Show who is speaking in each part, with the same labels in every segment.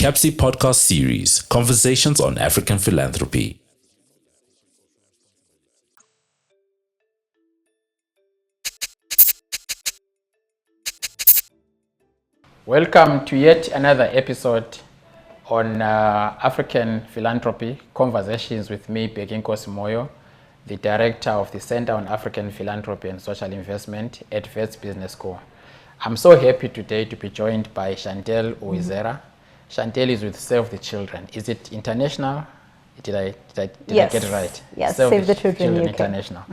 Speaker 1: CAPSI podcast series, Conversations on African Philanthropy.
Speaker 2: Welcome to yet another episode on African Philanthropy, Conversations with me, Bhekinkosi Moyo, the Director of the Center on African Philanthropy and Social Investment at Wits Business School. I'm so happy today to be joined by Chantal Uwizera. Chantal is with Save the Children. Is it international? Did I get it right?
Speaker 3: Yes, Save the Children UK.
Speaker 2: International.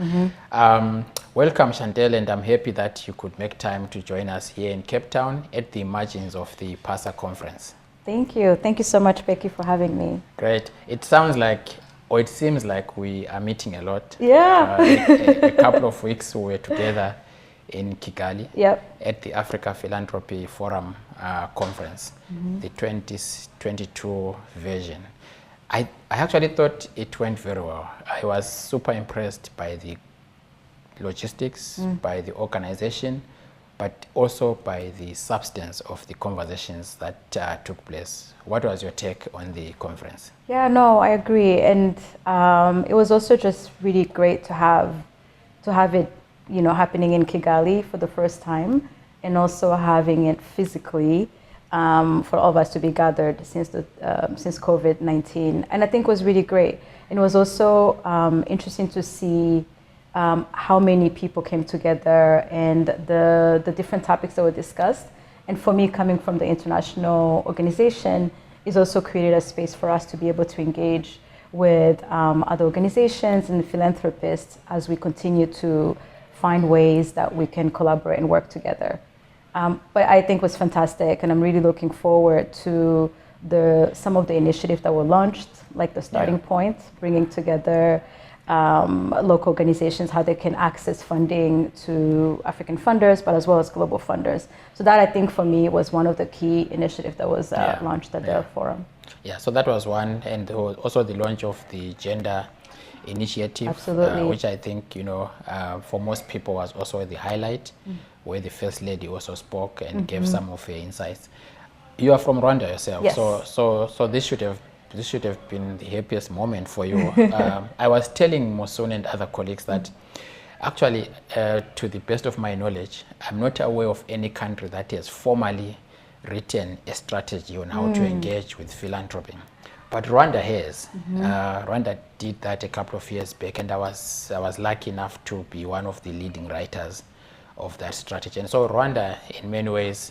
Speaker 2: Welcome, Chantal, and I'm happy that you could make time to join us here in Cape Town at the margins of the PASA conference.
Speaker 3: Thank you. Thank you so much, Becky, for having me.
Speaker 2: Great. It sounds like, or it seems like we are meeting a lot.
Speaker 3: Yeah.
Speaker 2: A couple of weeks we were together in Kigali at the Africa Philanthropy Forum conference, the 2022 version. I actually thought it went very well. I was super impressed by the logistics, by the organization, but also by the substance of the conversations that took place. What was your take on the conference?
Speaker 3: Yeah, no, I agree. And it was also just really great to have it, you know, happening in Kigali for the first time, and also having it physically for all of us to be gathered since COVID-19. And I think it was really great. And it was also interesting to see how many people came together and the different topics that were discussed. And for me, coming from the international organization, is also created a space for us to be able to engage with other organizations and philanthropists as we continue to find ways that we can collaborate and work together. But I think it was fantastic, and I'm really looking forward to some of the initiatives that were launched, like the starting point, bringing together local organizations, how they can access funding to African funders, but as well as global funders. So that, I think, for me, was one of the key initiatives that was launched at the forum.
Speaker 2: Yeah, so that was one, and also the launch of the gender initiative, which I think, you know, for most people was also the highlight, where the First Lady also spoke and gave some of her insights. You are from Rwanda yourself,
Speaker 3: yes.
Speaker 2: So this should have been the happiest moment for you. I was telling Mosun and other colleagues that actually, to the best of my knowledge, I'm not aware of any country that has formally written a strategy on how to engage with philanthropy. But Rwanda has. Rwanda did that a couple of years back, and I was lucky enough to be one of the leading writers of that strategy. And so Rwanda, in many ways,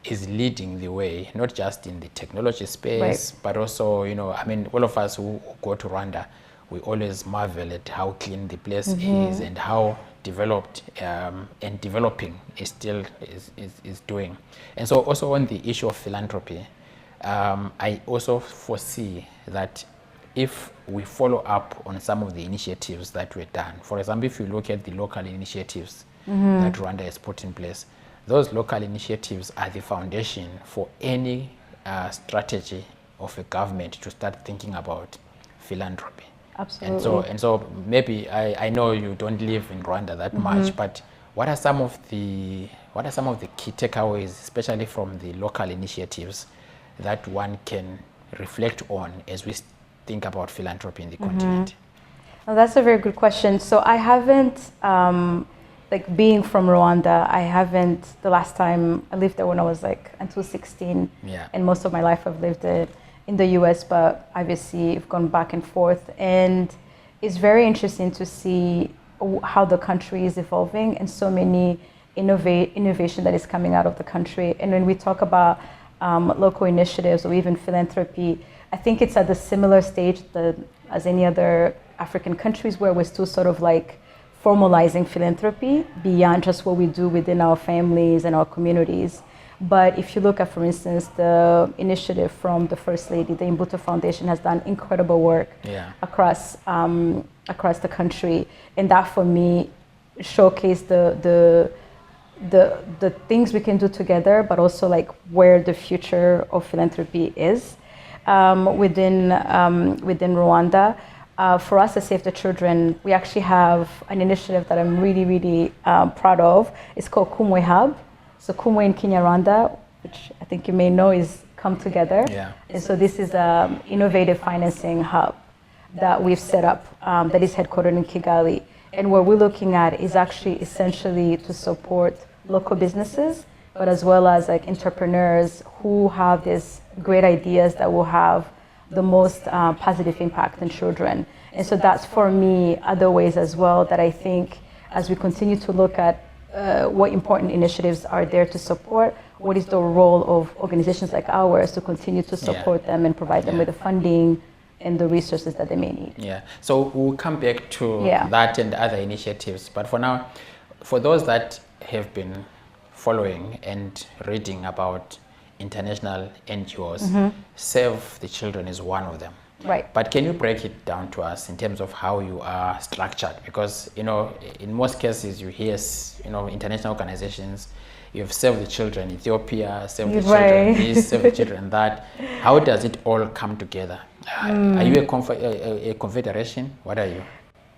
Speaker 2: is leading the way, not just in the technology space, but also, you know, I mean, all of us who go to Rwanda, we always marvel at how clean the place is and how developed and developing is doing. And so also on the issue of philanthropy, I also foresee that if we follow up on some of the initiatives that were done, for example, if you look at the local initiatives that Rwanda has put in place, those local initiatives are the foundation for any strategy of a government to start thinking about philanthropy.
Speaker 3: Absolutely.
Speaker 2: And so maybe I know you don't live in Rwanda that much, but what are some of the key takeaways, especially from the local initiatives, that one can reflect on as we think about philanthropy in the continent?
Speaker 3: Well, that's a very good question. So I haven't, like being from Rwanda, the last time I lived there when I was like until 16, and most of my life I've lived in the US, but obviously I've gone back and forth. And it's very interesting to see how the country is evolving and so many innovation that is coming out of the country. And when we talk about local initiatives or even philanthropy, I think it's at the similar stage as any other African countries, where we're still sort of like formalizing philanthropy beyond just what we do within our families and our communities. But if you look at, for instance, the initiative from the First Lady, the Imbuto Foundation has done incredible work across the country, and that for me showcased the things we can do together, but also like where the future of philanthropy is within Rwanda. For us at Save the Children, we actually have an initiative that I'm really, really proud of. It's called Kumwe Hub. So Kumwe in Kinyarwanda, which I think you may know, is come together.
Speaker 2: Yeah.
Speaker 3: And so this is an innovative financing hub that we've set up that is headquartered in Kigali. And what we're looking at is actually essentially to support local businesses, but as well as like entrepreneurs who have these great ideas that will have the most positive impact on children. And so that's, for me, other ways as well that I think as we continue to look at what important initiatives are there to support, what is the role of organizations like ours to continue to support them and provide them with the funding and the resources that they may need.
Speaker 2: Yeah, so we'll come back to that and other initiatives. But for now, for those that have been following and reading about international NGOs, Save the Children is one of them.
Speaker 3: Right.
Speaker 2: But can you break it down to us in terms of how you are structured? Because, you know, in most cases you hear, you know, international organizations, you have Save the Children Ethiopia, Save the Children this, Save the Children that. How does it all come together? Are you a confederation? What are you?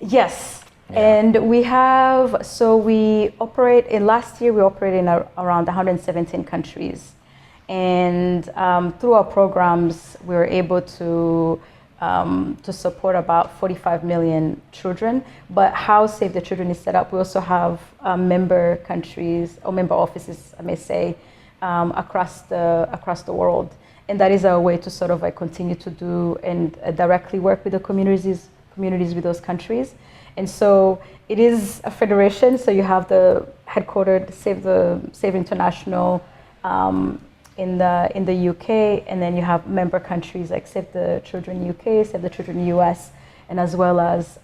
Speaker 3: Yes. And we have, so we operate, in last year we operated in around 117 countries. And through our programs, we were able to support about 45 million children. But how Save the Children is set up, we also have member countries or member offices, I may say, across the world. And that is our way to sort of like continue to do and directly work with the communities with those countries. And so it is a federation. So you have the headquartered Save International in the UK, and then you have member countries like Save the Children UK, Save the Children US, and as well as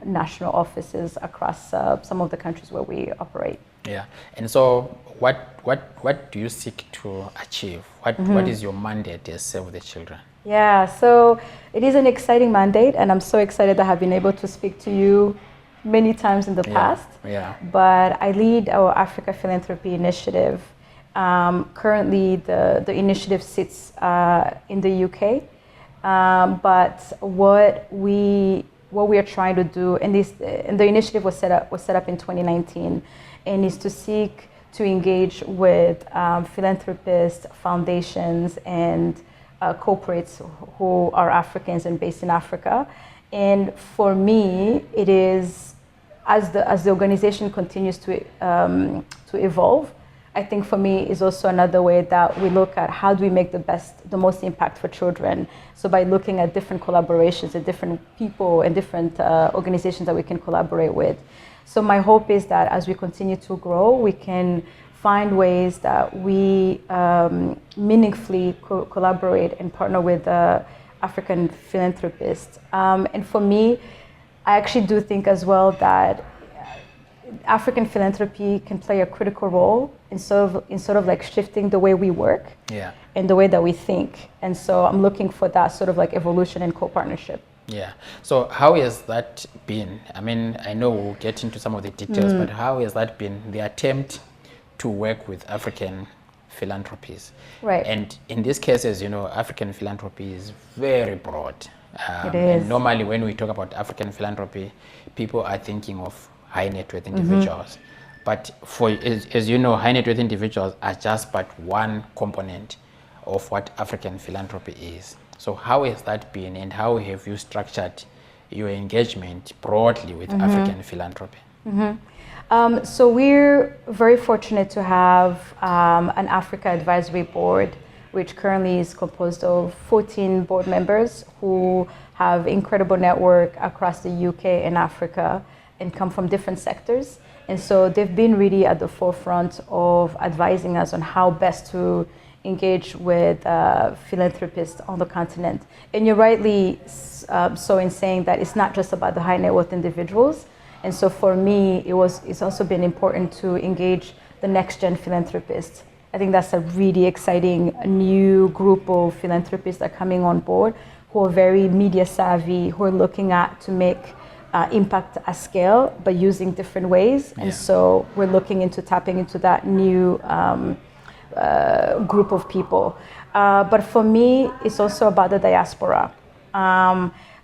Speaker 3: national offices across some of the countries where we operate.
Speaker 2: Yeah, and so what do you seek to achieve? What is your mandate as Save the Children?
Speaker 3: Yeah, so it is an exciting mandate, and I'm so excited that I've been able to speak to you many times in the past.
Speaker 2: Yeah.
Speaker 3: But I lead our Africa Philanthropy initiative. Currently, the initiative sits in the UK, but what we are trying to do, and the initiative was set up in 2019, and is to seek to engage with philanthropists, foundations, and corporates who are Africans and based in Africa. And for me, it is as the organization continues to evolve. I think for me is also another way that we look at how do we make the most impact for children. So by looking at different collaborations and different people and different organizations that we can collaborate with. So my hope is that as we continue to grow, we can find ways that we meaningfully collaborate and partner with African philanthropists. And for me, I actually do think as well that African philanthropy can play a critical role in sort of like shifting the way we work and the way that we think. And so I'm looking for that sort of like evolution and co-partnership.
Speaker 2: Yeah. So how has that been? I mean, I know we'll get into some of the details, but how has that been, the attempt to work with African philanthropies?
Speaker 3: Right.
Speaker 2: And in these cases, you know, African philanthropy is very broad.
Speaker 3: It is.
Speaker 2: And normally when we talk about African philanthropy, people are thinking of high net worth individuals. But as you know, high net worth individuals are just but one component of what African philanthropy is. So how has that been, and how have you structured your engagement broadly with African philanthropy?
Speaker 3: So we're very fortunate to have an Africa Advisory Board, which currently is composed of 14 board members who have incredible network across the UK and Africa and come from different sectors. And so they've been really at the forefront of advising us on how best to engage with philanthropists on the continent. And you're rightly so in saying that it's not just about the high net worth individuals. And so for me, it's also been important to engage the next gen philanthropists. I think that's a really exciting new group of philanthropists that are coming on board who are very media savvy, who are looking at to make impact at scale, but using different ways. And so we're looking into tapping into that new group of people. But for me, it's also about the diaspora.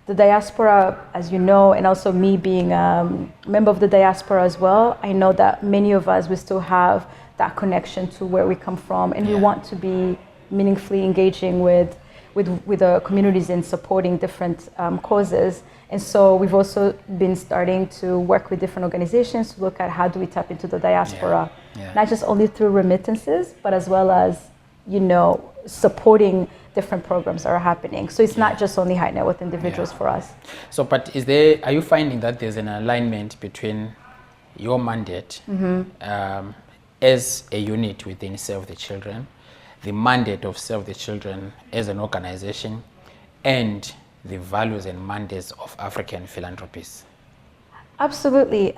Speaker 3: The diaspora, as you know, and also me being a member of the diaspora as well, I know that many of us, we still have that connection to where we come from, and we want to be meaningfully engaging with the communities and supporting different causes. And so we've also been starting to work with different organizations to look at how do we tap into the diaspora, not just only through remittances, but as well as, supporting different programs that are happening. So it's not just only high net worth individuals for us.
Speaker 2: So, but are you finding that there's an alignment between your mandate as a unit within Save the Children, the mandate of Save the Children as an organization, and the values and mandates of African philanthropies?
Speaker 3: Absolutely.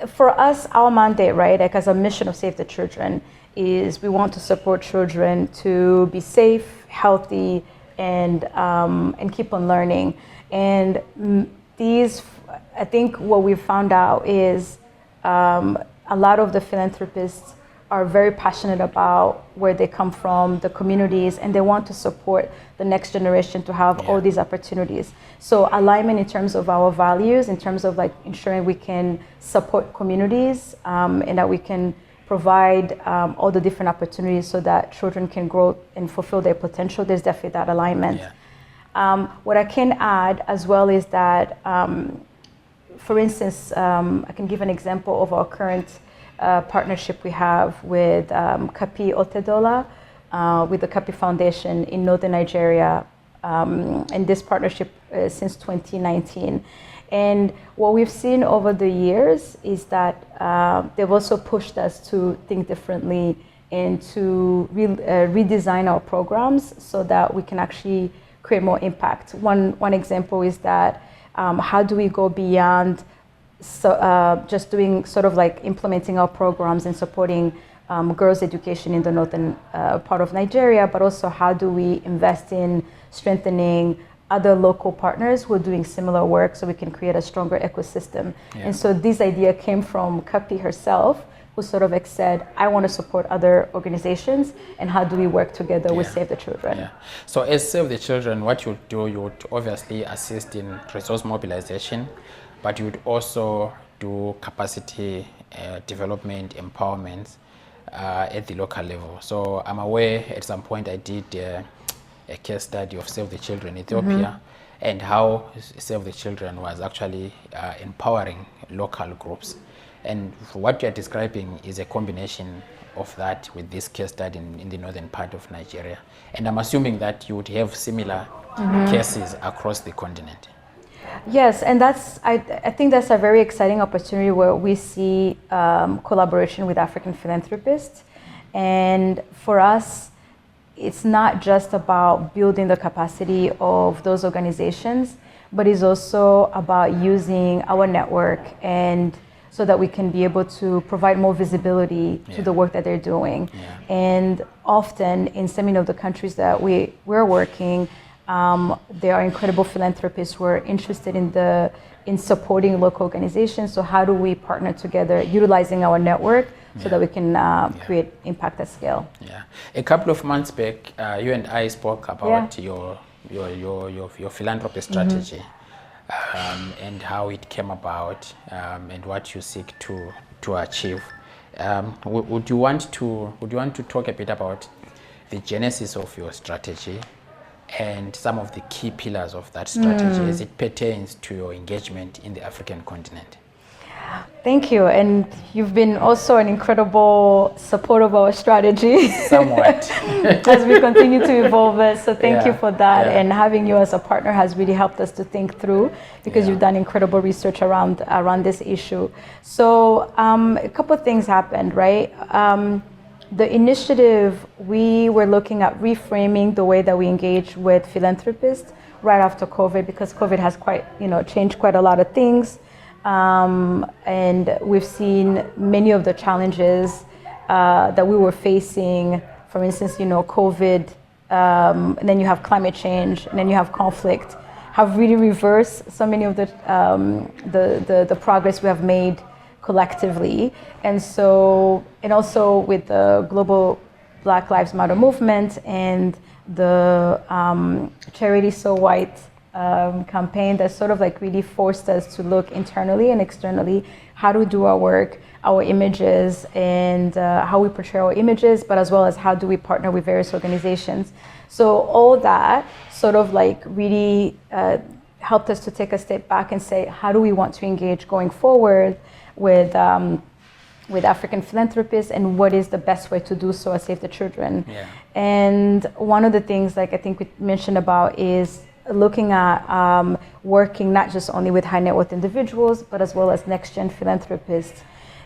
Speaker 3: For us, our mandate, right, like as a mission of Save the Children, is we want to support children to be safe, healthy, and keep on learning. And I think what we've found out is a lot of the philanthropists are very passionate about where they come from, the communities, and they want to support the next generation to have all these opportunities. So alignment in terms of our values, in terms of like ensuring we can support communities and that we can provide all the different opportunities so that children can grow and fulfill their potential, there's definitely that alignment. What I can add as well is that, for instance, I can give an example of our current partnership we have with Kapi Otedola, with the Kapi Foundation in Northern Nigeria, and this partnership since 2019. And what we've seen over the years is that they've also pushed us to think differently and to redesign our programs so that we can actually create more impact. One example is that how do we go beyond just doing sort of like implementing our programs and supporting girls' education in the northern part of Nigeria, but also how do we invest in strengthening other local partners who are doing similar work so we can create a stronger ecosystem. And so this idea came from Kapi herself, who sort of said, I want to support other organizations, and how do we work together with Save the Children?
Speaker 2: So as Save the Children, what you do, you would obviously assist in resource mobilization, but you would also do capacity development, empowerment at the local level. So I'm aware at some point I did a case study of Save the Children Ethiopia and how Save the Children was actually empowering local groups. And what you're describing is a combination of that with this case study in the northern part of Nigeria. And I'm assuming that you would have similar cases across the continent.
Speaker 3: Yes, and I think that's a very exciting opportunity where we see collaboration with African philanthropists. And for us, it's not just about building the capacity of those organizations, but it's also about using our network and so that we can be able to provide more visibility to the work that they're doing. And often in so many of the countries that we're working, there are incredible philanthropists who are interested in supporting local organizations. So how do we partner together, utilizing our network so that we can create impact at scale?
Speaker 2: A couple of months back, you and I spoke about your philanthropy strategy and how it came about and what you seek to achieve. Would you want to talk a bit about the genesis of your strategy and some of the key pillars of that strategy as it pertains to your engagement in the African continent?
Speaker 3: Thank you, and you've been also an incredible support of our strategy.
Speaker 2: Somewhat.
Speaker 3: As we continue to evolve it, so thank you for that, and having you as a partner has really helped us to think through, because you've done incredible research around this issue. So a couple of things happened, right? The initiative, we were looking at reframing the way that we engage with philanthropists right after COVID, because COVID has changed quite a lot of things. And we've seen many of the challenges that we were facing, for instance, COVID, and then you have climate change, and then you have conflict, have really reversed so many of the progress we have made collectively. And also with the global Black Lives Matter movement and the charity So White campaign that sort of like really forced us to look internally and externally. How do we do our work, our images, and how we portray our images, but as well as how do we partner with various organizations. So all that sort of like really helped us to take a step back and say, how do we want to engage going forward with African philanthropists, and what is the best way to do so at Save the Children?
Speaker 2: Yeah.
Speaker 3: And one of the things, like I think we mentioned about, is looking at working not just only with high net worth individuals, but as well as next gen philanthropists,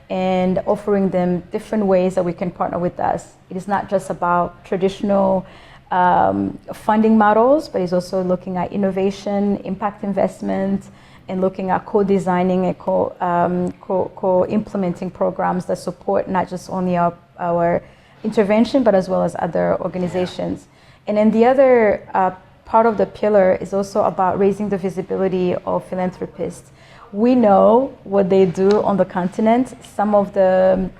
Speaker 3: and offering them different ways that we can partner with us. It is not just about traditional funding models, but it's also looking at innovation, impact investment, and looking at co-designing and co-implementing programs that support not just only our intervention, but as well as other organizations. And then the other part of the pillar is also about raising the visibility of philanthropists. We know what they do on the continent. Some of the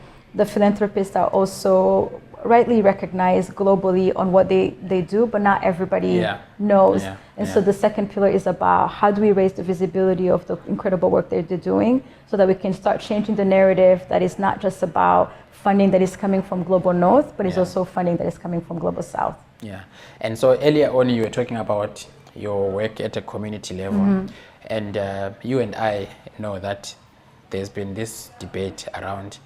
Speaker 3: philanthropists are also rightly recognized globally on what they do, but not everybody knows. And so the second pillar is about how do we raise the visibility of the incredible work that they're doing, so that we can start changing the narrative that is not just about funding that is coming from Global North, but is also funding that is coming from Global South.
Speaker 2: Yeah, and so earlier on you were talking about your work at a community level, and you and I know that there's been this debate around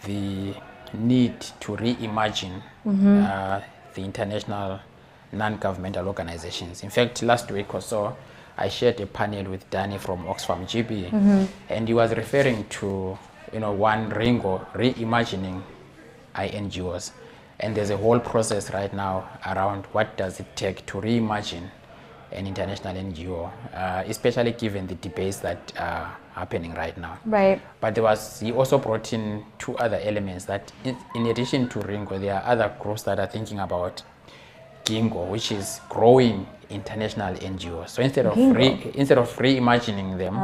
Speaker 2: the need to reimagine the international non-governmental organizations. In fact, last week or so, I shared a panel with Danny from Oxfam GB, and he was referring to, one Ringo reimagining INGOs. And there's a whole process right now around what does it take to reimagine an international NGO, especially given the debates that are happening right now.
Speaker 3: Right.
Speaker 2: But he also brought in two other elements that in addition to Ringo, there are other groups that are thinking about Gingo, which is growing international NGOs. So instead of reimagining them,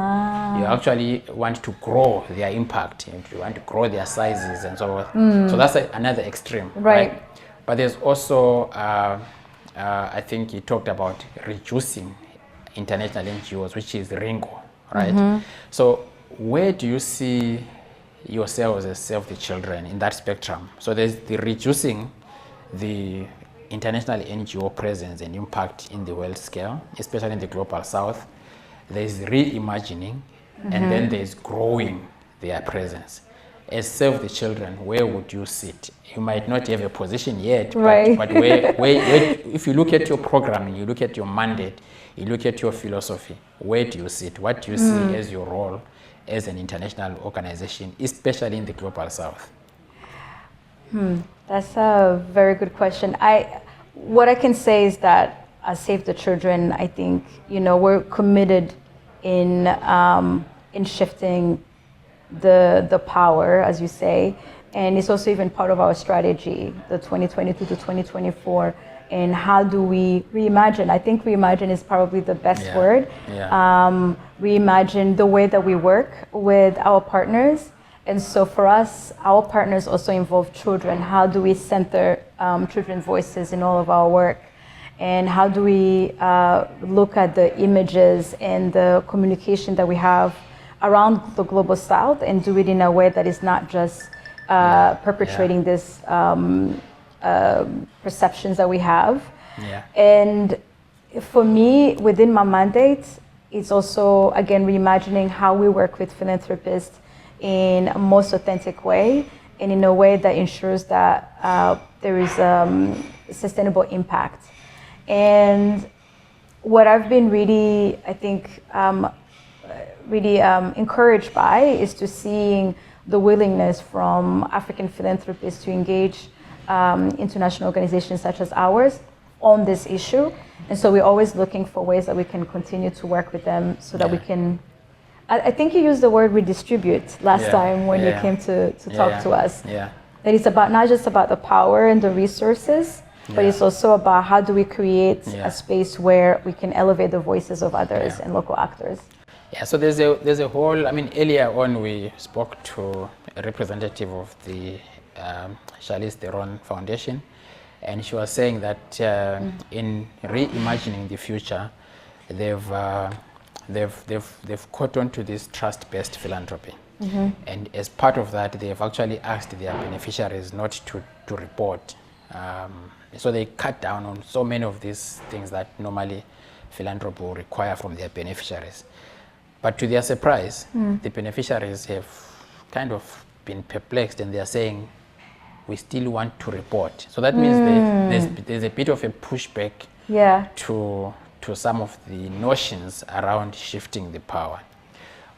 Speaker 2: you actually want to grow their impact, you want to grow their sizes and so forth. So that's another extreme, right? But there's also, I think he talked about reducing international NGOs, which is Ringo, right? So where do you see yourselves as Save the Children in that spectrum? So there's the reducing the international NGO presence and impact in the world scale, especially in the Global South. There's reimagining, and then there's growing their presence. As Save the Children, where would you sit? You might not have a position yet, but where, if you look at your programming, you look at your mandate, you look at your philosophy, where do you sit? What do you see as your role as an international organization, especially in the Global South?
Speaker 3: That's a very good question. What I can say is that as Save the Children, I think we're committed in shifting the power, as you say, and it's also even part of our strategy, the 2022 to 2024. And how do we reimagine? I think reimagine is probably the best word. Reimagine the way that we work with our partners. And so for us, our partners also involve children. How do we center children's voices in all of our work? And how do we look at the images and the communication that we have around the Global South and do it in a way that is not just perpetuating this perceptions that we have. And for me, within my mandate, it's also, again, reimagining how we work with philanthropists in a most authentic way and in a way that ensures that there is sustainable impact. And what I've been really, I think, encouraged by is to seeing the willingness from African philanthropists to engage international organizations such as ours on this issue. And so we're always looking for ways that we can continue to work with them so that we can, I think you used the word redistribute last time when you came to talk to us. That it's about not just about the power and the resources, but it's also about how do we create a space where we can elevate the voices of others and local actors.
Speaker 2: So there's a whole, earlier on we spoke to a representative of the Charlize Theron Foundation, and she was saying that in reimagining the future, they've caught on to this trust-based philanthropy. And as part of that, they've actually asked their beneficiaries not to report. So they cut down on so many of these things that normally philanthropy will require from their beneficiaries. But to their surprise, the beneficiaries have kind of been perplexed, and they're saying, we still want to report. So that means there's a bit of a pushback to some of the notions around shifting the power.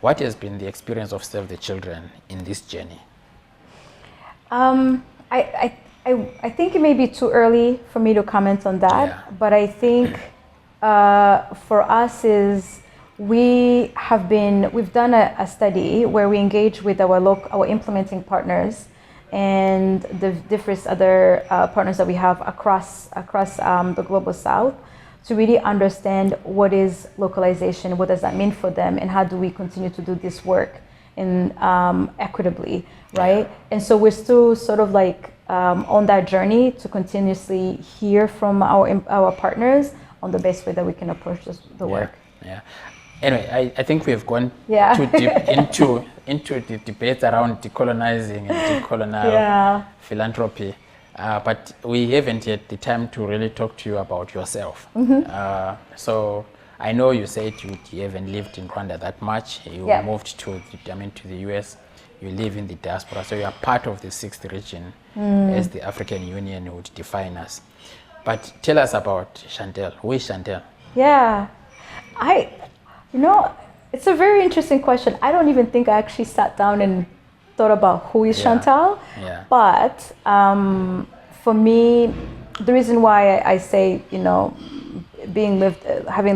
Speaker 2: What has been the experience of Save the Children in this journey?
Speaker 3: I think it may be too early for me to comment on that, but I think for us is we've done a study where we engage with our implementing partners and the different other partners that we have across the Global South to really understand what is localization, what does that mean for them, and how do we continue to do this work in equitably, right? And so we're still sort of like on that journey to continuously hear from our partners on the best way that we can approach the work.
Speaker 2: Yeah. Anyway, I think we have gone too deep into the debates around decolonizing and decolonial philanthropy, but we haven't yet the time to really talk to you about yourself. So I know you said you haven't lived in Rwanda that much. You moved to the US. You live in the diaspora, so you are part of the 6th region, as the African Union would define us. But tell us about Chantal. Who is Chantal?
Speaker 3: Yeah, it's a very interesting question. I don't even think I actually sat down and thought about who is Chantal. But for me, the reason why I say, having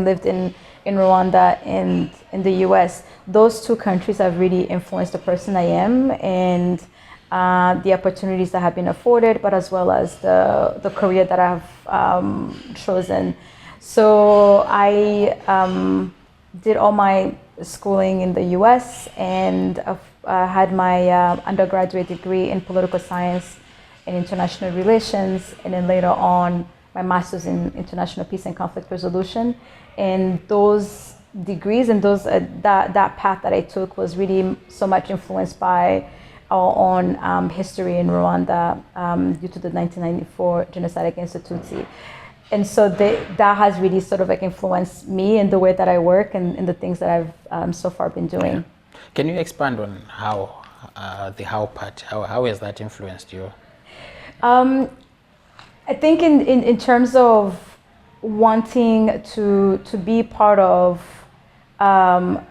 Speaker 3: lived in Rwanda and in the US, those two countries have really influenced the person I am and the opportunities that have been afforded, but as well as the career that I've chosen. So I did all my schooling in the US and had my undergraduate degree in political science and international relations, and then later on my master's in international peace and conflict resolution. And those degrees and that path that I took was really so much influenced by our own history in Rwanda due to the 1994 genocide against the Tutsi. And so that has really sort of like influenced me in the way that I work and the things that I've so far been doing.
Speaker 2: Can you expand on how the how part, how has that influenced you?
Speaker 3: I think in terms of wanting to be part of a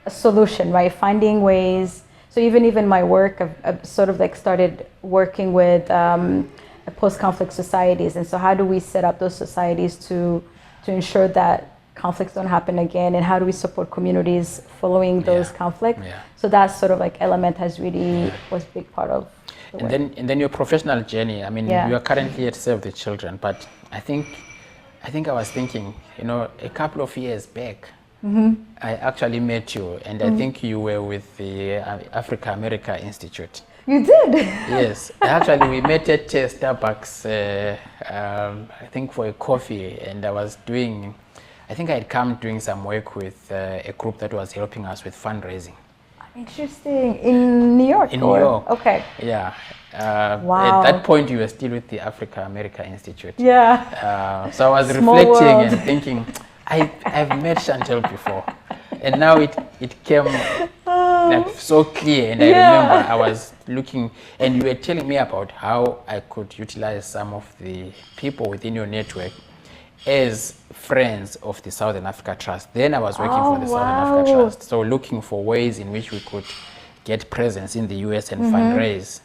Speaker 3: solution, right? Finding ways. So even my work, I've sort of like started working with post-conflict societies, and so how do we set up those societies to ensure that conflicts don't happen again, and how do we support communities following those conflicts? So that sort of like element has really was a big part of the work.
Speaker 2: And then your professional journey. I mean, you are currently at Save the Children, but I think I was thinking, a couple of years back, I actually met you, and I think you were with the Africa America Institute.
Speaker 3: You did?
Speaker 2: Yes. Actually, we met at Starbucks, I think for a coffee, and I think I had come doing some work with a group that was helping us with fundraising.
Speaker 3: Interesting. In New York?
Speaker 2: In New York.
Speaker 3: Okay.
Speaker 2: Yeah.
Speaker 3: Wow.
Speaker 2: At that point, you were still with the Africa America Institute.
Speaker 3: Yeah.
Speaker 2: So I was reflecting and thinking, I've met Chantal before. And now it came like so clear, and I remember I was looking, and you were telling me about how I could utilize some of the people within your network as friends of the Southern Africa Trust. Then I was working for the Southern Africa Trust, so looking for ways in which we could get presence in the US and fundraise.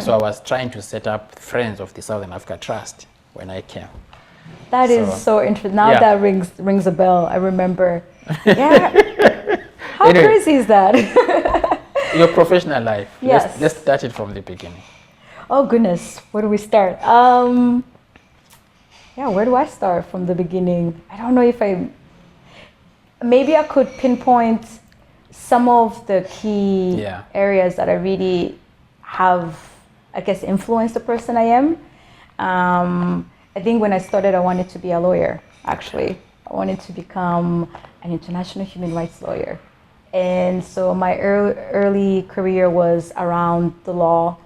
Speaker 2: So I was trying to set up friends of the Southern Africa Trust when I came.
Speaker 3: That is so interesting. Now that rings a bell. I remember. Yeah. How crazy is that?
Speaker 2: Your professional life.
Speaker 3: Yes.
Speaker 2: Let's start it from the beginning.
Speaker 3: Oh goodness, where do we start? Where do I start from the beginning? I don't know if maybe I could pinpoint some of the key areas that I really have, I guess, influenced the person I am. I think when I started, I wanted to be a lawyer, actually. I wanted to become an international human rights lawyer. And so my early career was around the law,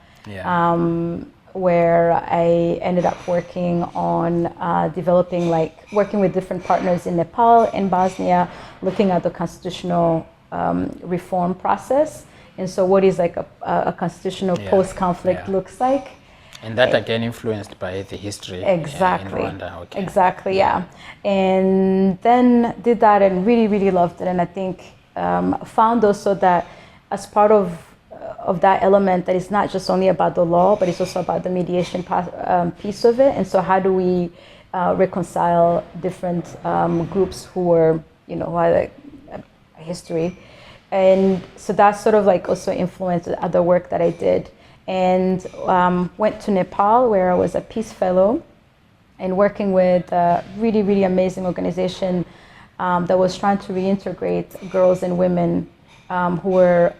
Speaker 3: where I ended up working on working with different partners in Nepal and Bosnia, looking at the constitutional reform process. And so what is like a constitutional post-conflict looks like.
Speaker 2: And that again influenced by the history
Speaker 3: exactly.
Speaker 2: in Rwanda. Okay.
Speaker 3: Exactly, yeah. And then did that and really, really loved it. And I think found also that as part of that element, that it's not just only about the law, but it's also about the mediation piece of it. And so how do we reconcile different groups who had like a history? And so that sort of like also influenced the other work that I did. And went to Nepal, where I was a peace fellow and working with a really, really amazing organization that was trying to reintegrate girls and women who were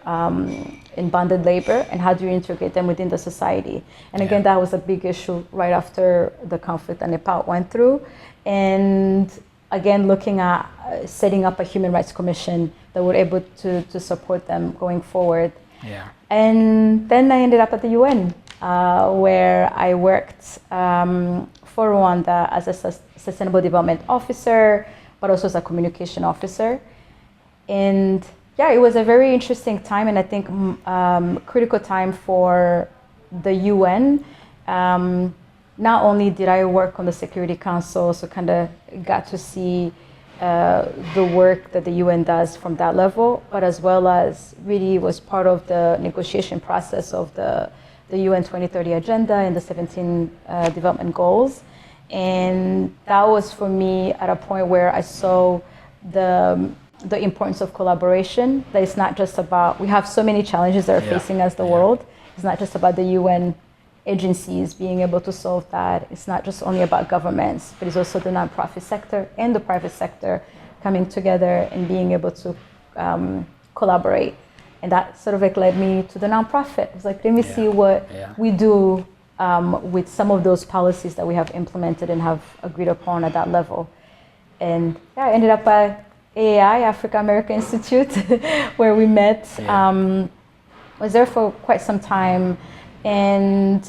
Speaker 3: in bonded labor, and how do you integrate them within the society. And again, that was a big issue right after the conflict that Nepal went through. And again, looking at setting up a human rights commission that were able to support them going forward.
Speaker 2: Yeah.
Speaker 3: And then I ended up at the UN, where I worked for Rwanda as a sustainable development officer, but also as a communication officer. And yeah, it was a very interesting time, and I think critical time for the UN. Not only did I work on the Security Council, so kind of got to see the work that the UN does from that level, but as well as really was part of the negotiation process of the UN 2030 agenda and the 17 development goals. And that was for me at a point where I saw the importance of collaboration, that it's not just about, we have so many challenges that are facing us, the world. It's not just about the UN agencies being able to solve that. It's not just only about governments, but it's also the nonprofit sector and the private sector coming together and being able to collaborate. And that sort of like led me to the nonprofit. It was like, let me see what we do with some of those policies that we have implemented and have agreed upon at that level. And I ended up at AAI, Africa American Institute, where we met. Was there for quite some time, and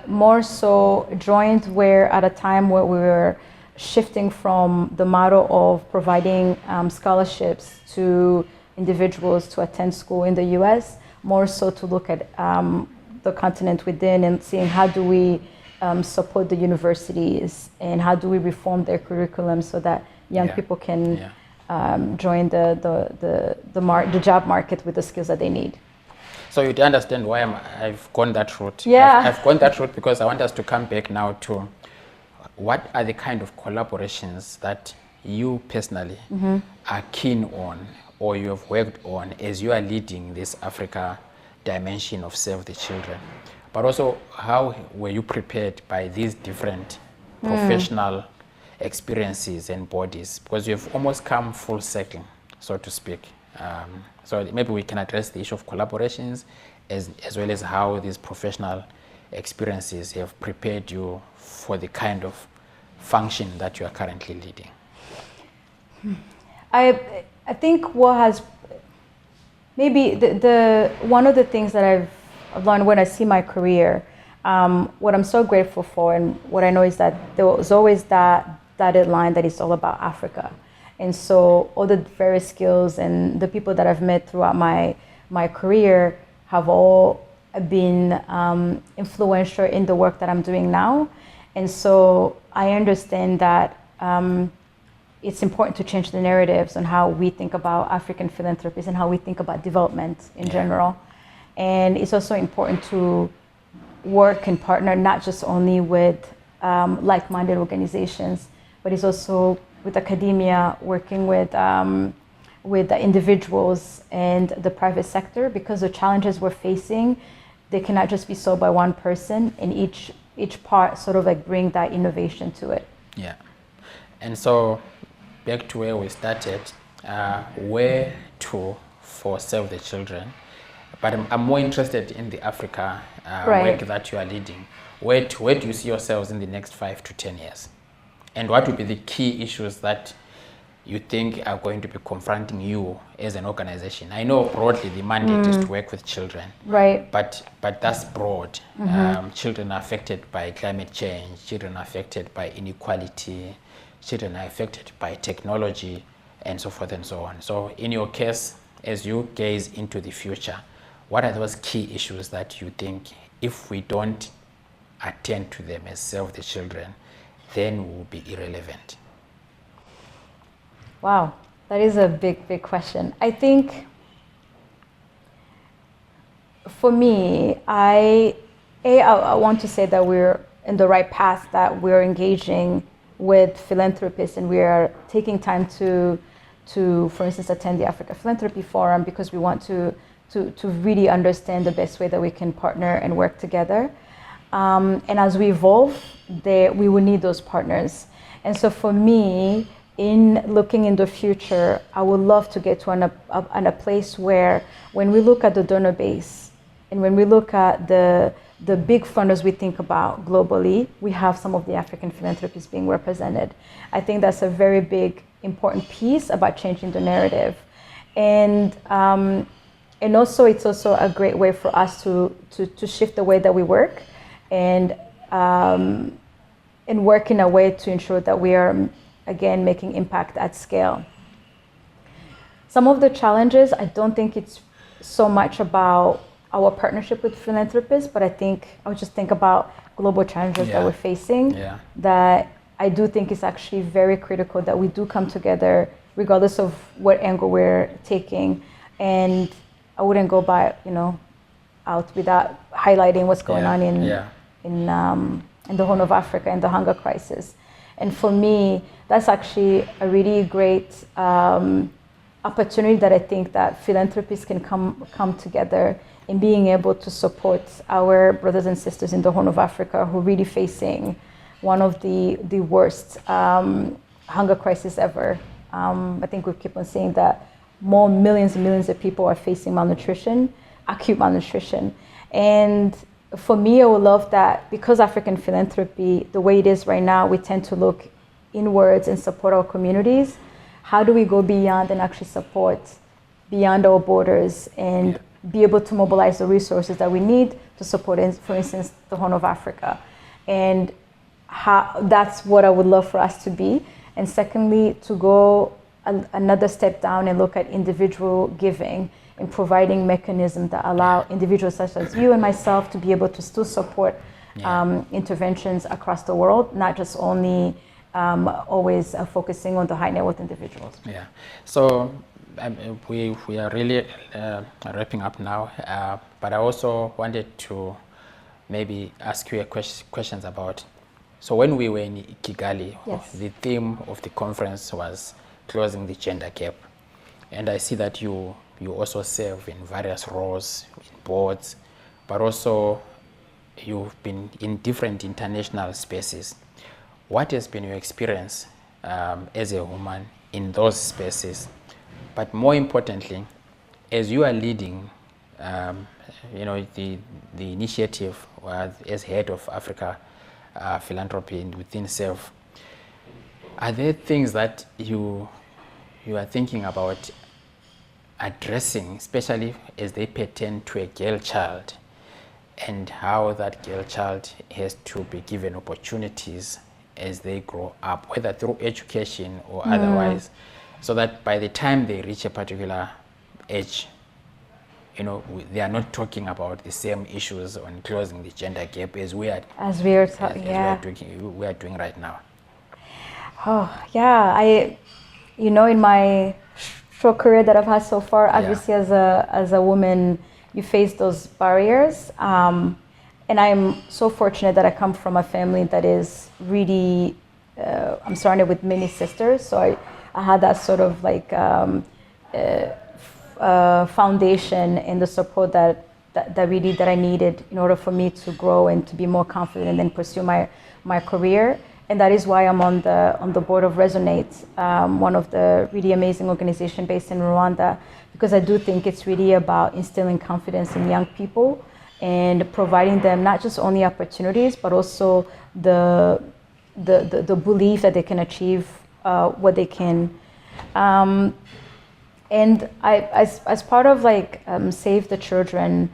Speaker 3: more so joined where at a time where we were shifting from the model of providing scholarships to individuals to attend school in the US, more so to look at the continent within and seeing how do we support the universities and how do we reform their curriculum so that young people can join the job market with the skills that they need.
Speaker 2: So you'd understand why I've gone that route.
Speaker 3: Yeah.
Speaker 2: I've gone that route because I want us to come back now to what are the kind of collaborations that you personally are keen on or you have worked on as you are leading this Africa dimension of Save the Children. But also, how were you prepared by these different professional experiences and bodies? Because you've almost come full circle, so to speak. So maybe we can address the issue of collaborations as well as how these professional experiences have prepared you for the kind of function that you are currently leading.
Speaker 3: I think what has maybe the one of the things that I've learned when I see my career, what I'm so grateful for and what I know is that there was always that dotted line that is all about Africa. And so all the various skills and the people that I've met throughout my career have all been influential in the work that I'm doing now. And so I understand that it's important to change the narratives on how we think about African philanthropies and how we think about development in general. And it's also important to work and partner not just only with like-minded organizations, but it's also with academia, working with the individuals and the private sector, because the challenges we're facing, they cannot just be solved by one person, and each part sort of like bring that innovation to it.
Speaker 2: Yeah. And so back to where we started, where to for Save the Children, but I'm more interested in the Africa work that you are leading. Where do you see yourselves in the next 5 to 10 years? And what would be the key issues that you think are going to be confronting you as an organization? I know broadly the mandate is to work with children,
Speaker 3: right?
Speaker 2: But that's broad. Children are affected by climate change, children are affected by inequality, children are affected by technology, and so forth and so on. So in your case, as you gaze into the future, what are those key issues that you think if we don't attend to them as Save the Children, then we will be irrelevant?
Speaker 3: Wow, that is a big question. I think for me, I want to say that we're in the right path, that we're engaging with philanthropists and we are taking time to for instance, attend the Africa Philanthropy Forum because we want to really understand the best way that we can partner and work together. And as we evolve, we will need those partners. And so for me, in looking in the future, I would love to get to a place where when we look at the donor base and when we look at the big funders we think about globally, we have some of the African philanthropies being represented. I think that's a very big, important piece about changing the narrative. And also it's also a great way for us to shift the way that we work and work in a way to ensure that we are, again, making impact at scale. Some of the challenges, I don't think it's so much about our partnership with philanthropists, but I would just think about global challenges that we're facing, that I do think is actually very critical that we do come together regardless of what angle we're taking. And I wouldn't go by, out without highlighting what's going on in the Horn of Africa and the hunger crisis. And for me, that's actually a really great opportunity that I think that philanthropists can come together in being able to support our brothers and sisters in the Horn of Africa who are really facing one of the worst hunger crises ever. I think we keep on saying that millions and millions of people are facing malnutrition, acute malnutrition. And for me, I would love that because African philanthropy, the way it is right now, we tend to look inwards and support our communities. How do we go beyond and actually support beyond our borders and be able to mobilize the resources that we need to support, for instance, the Horn of Africa? And that's what I would love for us to be. And secondly, to go another step down and look at individual giving and providing mechanisms that allow individuals such as you and myself to be able to still support interventions across the world, not just only always focusing on the high net worth individuals.
Speaker 2: Yeah. So we are really wrapping up now, but I also wanted to maybe ask you questions about, so when we were in Kigali, the theme of the conference was closing the gender gap. And I see that you also serve in various roles, in boards, but also you've been in different international spaces. What has been your experience as a woman in those spaces? But more importantly, as you are leading, the initiative as head of Africa Philanthropy within SELF, are there things that you are thinking about addressing, especially as they pertain to a girl child, and how that girl child has to be given opportunities as they grow up, whether through education or otherwise, so that by the time they reach a particular age, they are not talking about the same issues on closing the gender gap as we are doing right now.
Speaker 3: Oh yeah, in my short career that I've had so far, obviously as a woman, you face those barriers, and I'm so fortunate that I come from a family that is really, I'm surrounded with many sisters, so I had that sort of like foundation and the support that I needed in order for me to grow and to be more confident and then pursue my career. And that is why I'm on the board of Resonate, one of the really amazing organizations based in Rwanda, because I do think it's really about instilling confidence in young people and providing them not just only opportunities, but also the the belief that they can achieve what they can. And as part of like Save the Children,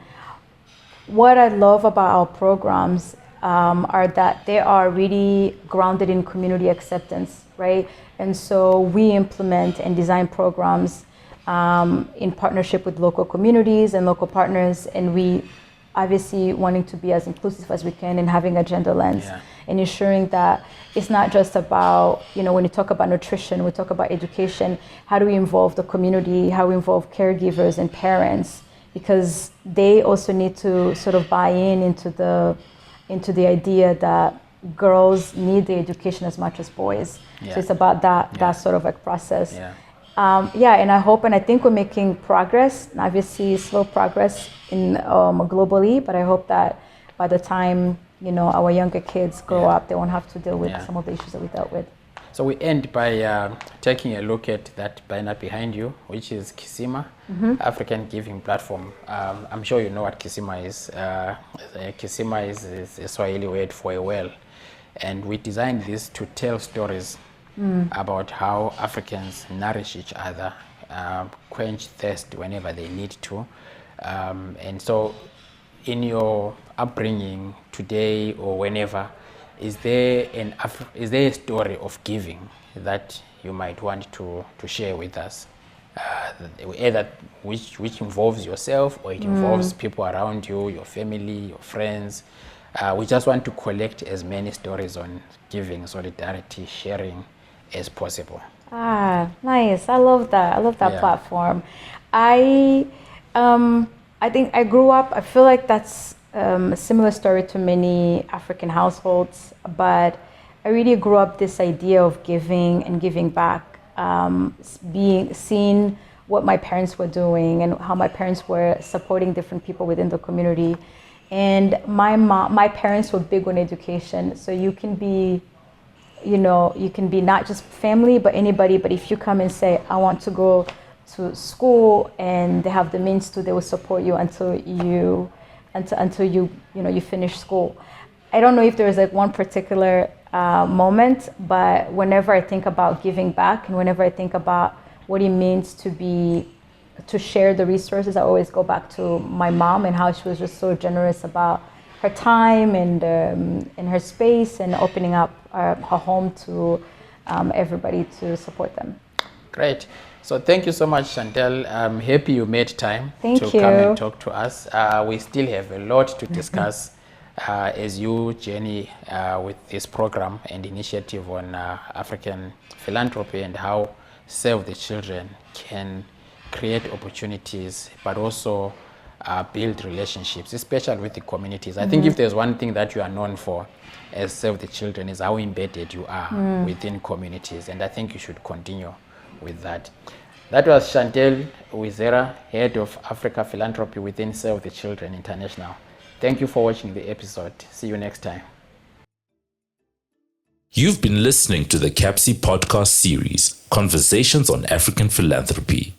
Speaker 3: what I love about our programs are that they are really grounded in community acceptance, right? And so we implement and design programs in partnership with local communities and local partners, and we obviously wanting to be as inclusive as we can and having a gender lens, and ensuring that it's not just about, when you talk about nutrition, we talk about education, how do we involve the community, how we involve caregivers and parents, because they also need to sort of buy into the idea that girls need the education as much as boys. So it's about that sort of like process. And I hope and I think we're making progress, obviously slow progress in globally, but I hope that by the time our younger kids grow up, they won't have to deal with some of the issues that we dealt with.
Speaker 2: So we end by taking a look at that banner behind you, which is Kisima, African Giving Platform. I'm sure you know what Kisima is. Kisima is a Swahili word for a well. And we designed this to tell stories about how Africans nourish each other, quench thirst whenever they need to. And so in your upbringing today or whenever, is there a story of giving that you might want to share with us? Either which involves yourself or it involves people around you, your family, your friends. We just want to collect as many stories on giving, solidarity, sharing as possible.
Speaker 3: Nice. I love that. I love that platform. I think I grew up, I feel like that's a similar story to many African households, but I really grew up this idea of giving and giving back, seeing what my parents were doing and how my parents were supporting different people within the community. And my parents were big on education, so you can be not just family, but anybody. But if you come and say, I want to go to school, and they have the means to, they will support you until you finish school. I don't know if there is like one particular moment, but whenever I think about giving back and whenever I think about what it means to share the resources, I always go back to my mom and how she was just so generous about her time and her space and opening up her home to everybody to support them.
Speaker 2: Great. So thank you so much, Chantal. I'm happy you made time to come and talk to us. We still have a lot to discuss as you journey with this program and initiative on African philanthropy and how Save the Children can create opportunities, but also build relationships, especially with the communities. I think if there's one thing that you are known for as Save the Children is how embedded you are within communities, and I think you should continue with that. That was Chantal Uwizera, Head of African Philanthropy within Save the Children International. Thank you for watching the episode. See you next time.
Speaker 1: You've been listening to the CAPSI podcast series, Conversations on African Philanthropy.